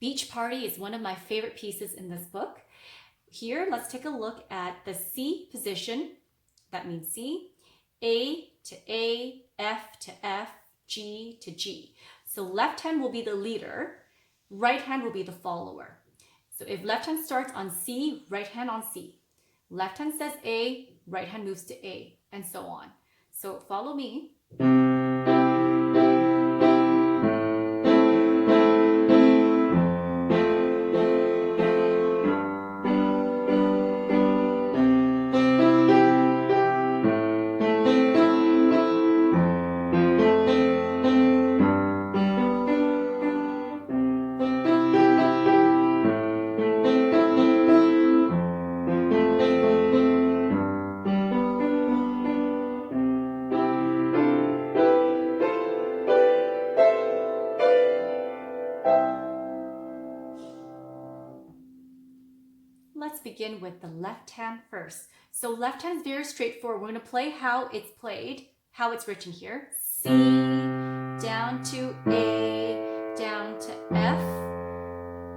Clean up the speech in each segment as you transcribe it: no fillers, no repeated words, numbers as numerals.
Beach Party is one of my favorite pieces in this book. Here, let's take a look at the C position. That means C. A to A, F to F, G to G. So left hand will be the leader, right hand will be the follower. So if left hand starts on C, right hand on C. Left hand says A, right hand moves to A, and so on. So follow me. Let's begin with the left hand first. So left hand is very straightforward. We're going to play how it's played, how it's written here. C, down to A, down to F,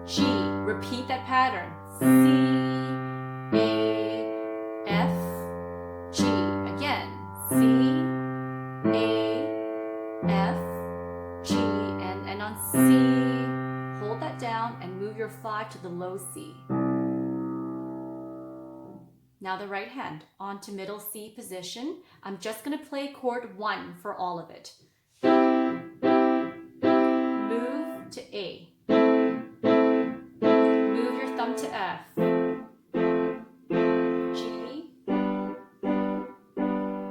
G. Repeat that pattern. C, A, F, G. Again. C, A, F, G. And on C, hold that down and move your 5 to the low C. Now the right hand onto middle C position. I'm just going to play chord 1 for all of it. Move to A. Move your thumb to F. G.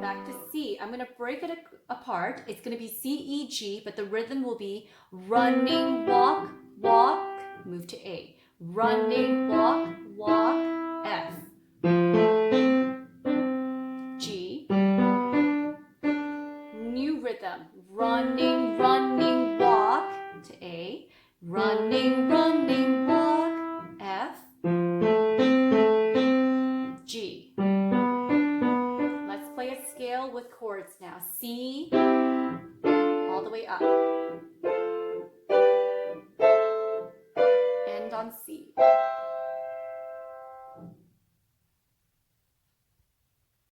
Back to C. I'm going to break it apart. It's going to be C, E, G, but the rhythm will be running, walk, walk, move to A. Running, walk, walk, F. G. New rhythm. Running, running, walk to A. Running, running, walk, F. G. Let's play a scale with chords now. C, all the way up. End on C.